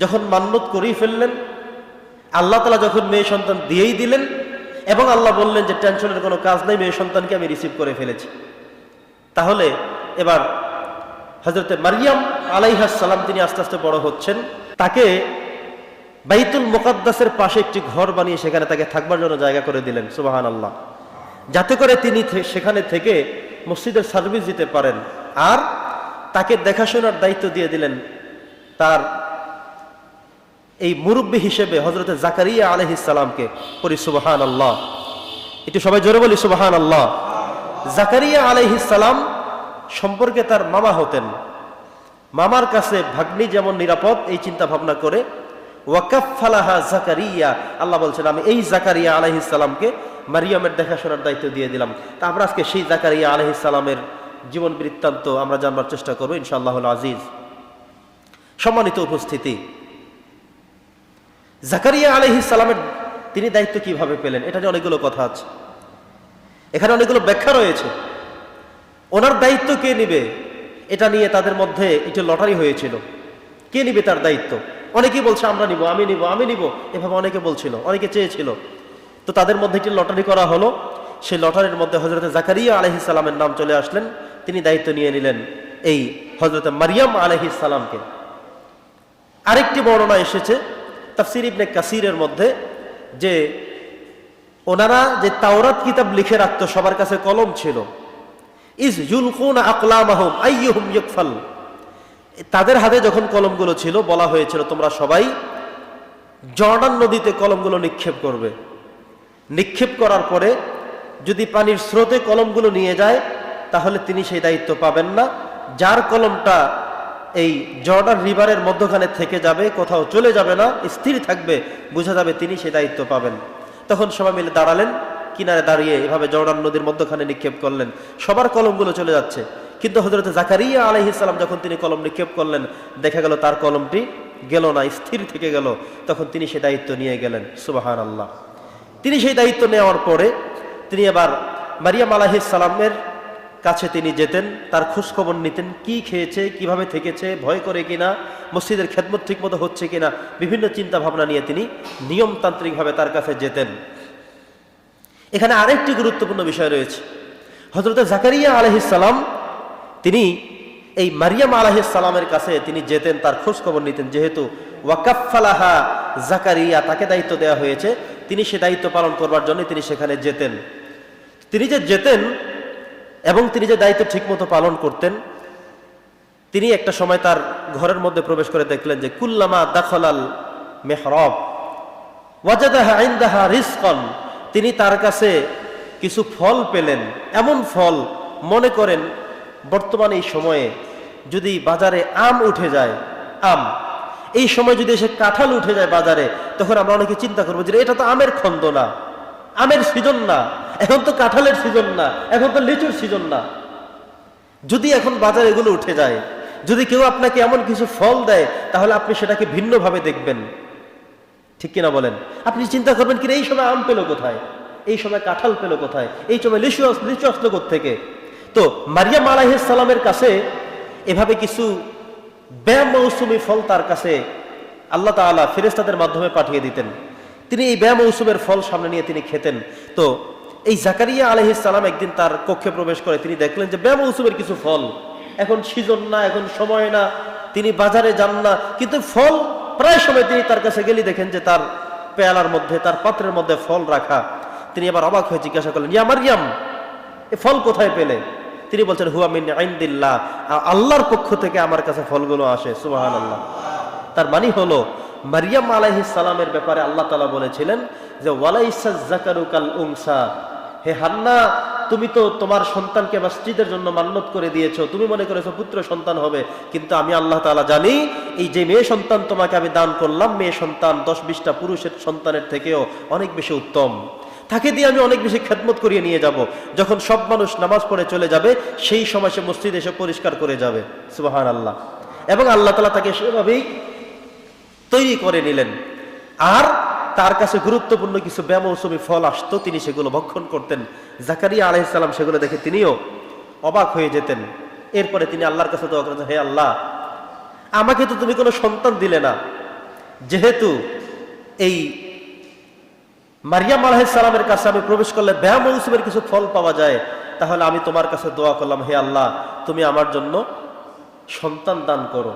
যখন মান্নত করেই ফেললেন, আল্লাহ তাআলা যখন মেয়ে সন্তান দিয়েই দিলেন এবং আল্লাহ বললেন যে টেনশনের কোনো কাজ নাই, মেয়ে সন্তানকে আমি রিসিভ করে ফেলেছি, তাহলে এবার হযরতে মারইয়াম আলাইহিস সালাম তিনি আস্তে আস্তে বড় হচ্ছেন। তাকে বাইতুল মুকাদ্দাসের পাশে একটি ঘর বানিয়ে সেখানে তাকে থাকবার জন্য জায়গা করে দিলেন, সুবহানাল্লাহ, যাতে করে তিনি সেখানে থেকে মসজিদের সার্ভিস দিতে পারেন। আর তাকে দেখাশোনার দায়িত্ব দিয়ে দিলেন তার এই মুরব্বী হিসেবে হযরতে জাকারিয়া আলাইহিস সালামকে। পড়ি সুবহানাল্লাহ, একটু সবাই জোরে বলি সুবহানাল্লাহ। জাকারিয়া আলাইহিস সালাম সম্পর্কে তার মামা হতেন, মামার কাছে ভাগ্নি যেমন নিরাপদ এই চিন্তা ভাবনা করে ওয়াকাফালাহা জাকারিয়া, আল্লাহ বলছেন আমি এই জাকারিয়া আলাইহিস সালামকে মারিয়ামের দেখাশোনার দায়িত্ব দিয়ে দিলাম। তা আমরা আজকে সেই জাকারিয়া আলাইহিস সালামের জীবন বৃত্তান্ত আমরা জানবার চেষ্টা করবো ইনশাআল্লাহুল আজিজ। সম্মানিত উপস্থিতি, জাকারিয়া আলাইহিস সালামের তিনি দায়িত্ব কিভাবে পেলেন, এটা নিয়ে অনেকগুলো কথা আছে, এখানে অনেকগুলো ব্যাখ্যা রয়েছে। ওনার দায়িত্ব কে নিবে এটা নিয়ে তাদের মধ্যে একটু লটারি হয়েছিল, কে নিবে তার দায়িত্ব। অনেকেই বলছে আমরা নিব, আমি নিব, আমি নিব, এভাবে অনেকে বলছিল, অনেকে চেয়েছিল। তো তাদের মধ্যে একটি লটারি করা হলো, সেই লটারির মধ্যে হযরতে জাকারিয়া আলাইহিস সালামের নাম চলে আসলেন, তিনি দায়িত্ব নিয়ে নিলেন এই হযরতে মারইয়াম আলাইহিস সালামকে। আরেকটি বর্ণনা এসেছে তাফসীর ইবনে কাসিরের মধ্যে যে ওনারা যে তাওরাত কিতাব লিখে রাখতো, সবার কাছে কলম ছিল, ইজ ইউলকুনা আকলামাহুম আইয়ুহুম ইউকফাল, তাদের হাতে যখন কলমগুলো ছিল বলা হয়েছিল তোমরা সবাই জর্ডান নদীতে কলমগুলো নিক্ষেপ করবে। নিক্ষেপ করার পরে যদি পানির স্রোতে কলমগুলো নিয়ে যায় তাহলে তিনি সেই দায়িত্ব পাবেন না। যার কলমটা এই জর্ডান রিভারের মধ্যখানে থেকে যাবে, কোথাও চলে যাবে না, স্থির থাকবে, বোঝা যাবে তিনি সেই দায়িত্ব পাবেন। তখন সবাই মিলে দাঁড়ালেন, কিনারে দাঁড়িয়ে এভাবে জর্ডান নদীর মধ্যখানে নিক্ষেপ করলেন, সবার কলমগুলো চলে যাচ্ছে। কিন্তু হযরত জাকারিয়া আলাইহিস সালাম যখন তিনি কলম নিক্ষেপ করলেন, দেখা গেল তার কলমটি গেল না, স্থির থেকে গেল। তখন তিনি সেই দায়িত্ব নিয়ে গেলেন, সুবহানাল্লাহ। তিনি সেই দায়িত্ব নেওয়ার পরে তিনি এবার মারইয়াম আলাইহিস সালামের কাছে তিনি যেতেন, তার খোঁজ খবর নিতেন, কি খেয়েছে, কিভাবে থেকেছে, ভয় করে কিনা, মসজিদের খেদমত ঠিক মতো হচ্ছে কিনা, বিভিন্ন চিন্তা ভাবনা নিয়ে তিনি নিয়মতান্ত্রিকভাবে তার কাছে যেতেন। এখানে আরেকটি গুরুত্বপূর্ণ বিষয় রয়েছে, হযরত জাকারিয়া আলাইহিস সালাম তিনি এই মারইয়াম আলাইহিস সালামের কাছে তিনি যেতেন, তার খোঁজ খবর নিতেন। যেহেতু ওয়াকাফালাহা জাকারিয়া, তাকে দায়িত্ব দেওয়া হয়েছে, তিনি সে দায়িত্ব পালন করবার জন্য তিনি সেখানে যেতেন। তিনি যে যেতেন এবং তিনি যে দায়িত্ব ঠিকমতো পালন করতেন, তিনি একটা সময় তার ঘরের মধ্যে প্রবেশ করে দেখলেন যে কুল্লামা দাখালাল মিহরাব ওয়াজাদাহা ইনদাহা রিজকান, তিনি তার কাছে কিছু ফল পেলেন, এমন ফল, মনে করেন বর্তমানে এই সময়ে যদি বাজারে আম উঠে যায়, আম, এই সময় যদি এসে কাঁঠাল উঠে যায় বাজারে, তখন আমরা অনেকে চিন্তা করবো যে এটা তো আমের খন্দ না, আমের সিজন না, এখন তো কাঁঠালের সিজন না, এখন তো লিচুর সিজন না। যদি এখন বাজারে এগুলো উঠে যায়, যদি কেউ আপনাকে এমন কিছু ফল দেয়, তাহলে আপনি সেটাকে ভিন্নভাবে দেখবেন, ঠিক কিনা বলেন? আপনি চিন্তা করবেন কি এই সময় আম পেল কোথায়, এই সময় কাঁঠাল পেল কোথায়, এই সময় লিচু আসলো কোত্থেকে। তো মারইয়াম আলাইহিস সালামের কাছে এভাবে কিছু বেমৌসুমী ফল তার কাছে আল্লাহ তাআলা ফেরেশতাদের মাধ্যমে পাঠিয়ে দিতেন। তিনি এই বেমৌসুমের ফল সামনে নিয়ে তিনি খেতেন। তো এই জাকারিয়া আলাইহিস সালাম একদিন তার কক্ষে প্রবেশ করে তিনি দেখলেন যে বেমৌসুমের কিছু ফল, এখন সিজন না, এখন সময় না, তিনি বাজারে যান না, কিন্তু ফল প্রায় সময় তিনি তার কাছে গেলে দেখেন যে তার পেয়ালার মধ্যে, তার পাত্রের মধ্যে ফল রাখা। তিনি আবার অবাক হয়ে জিজ্ঞাসা করলেন, ইয়া মারইয়াম, এ ফল কোথায় পেলে? তিনি বলছেন হুয়া মিন ইনদিল্লাহ, আল্লাহর পক্ষ থেকে আমার কাছে ফলগুলো আসে, সুবহানাল্লাহ। তার মানে হলো মারইয়াম আলাইহিস সালামের ব্যাপারে আল্লাহ তাআলা বলেছিলেন যে ওয়ালাইসা যাকারু কাল উনসা, হে হান্না, তুমি তো তোমার সন্তানকে মসজিদের জন্য মান্নত করে দিয়েছো, তুমি মনে করেছো পুত্র সন্তান হবে, কিন্তু আমি আল্লাহ তাআলা জানি এই যে মেয়ে সন্তান তোমাকে আমি দান করলাম, মেয়ে সন্তান 10-20টা পুরুষের সন্তানের থেকেও অনেক বেশি উত্তম, তাকে দিয়ে আমি অনেক বেশি খেদমত করিয়ে নিয়ে যাব। যখন সব মানুষ নামাজ পড়ে চলে যাবে সেই সময় সে মসজিদে এসে পরিষ্কার করে যাবে, সুবহানাল্লাহ। এবং আল্লাহ তাআলা তাকে সেভাবেই তৈরি করে নিলেন। আর তার কাছে গুরুত্বপূর্ণ কিছু বেমৌসুমী ফল আসতো, তিনি সেগুলো ভক্ষণ করতেন। জাকারিয়া আলাইহিস সালাম সেগুলো দেখে তিনিও অবাক হয়ে যেতেন। এরপরে তিনি আল্লাহর কাছে দোয়া করেন, হে আল্লাহ, আমাকে তো তুমি কোনো সন্তান দিলে না, যেহেতু এই মারিয়াম আলাইহিস সালামের কাছে আমি প্রবেশ করলে ব্যয় মৌসুমের কিছু ফল পাওয়া যায়, তাহলে আমি তোমার কাছে দোয়া করলাম, হে আল্লাহ, তুমি আমার জন্য সন্তান দান করো।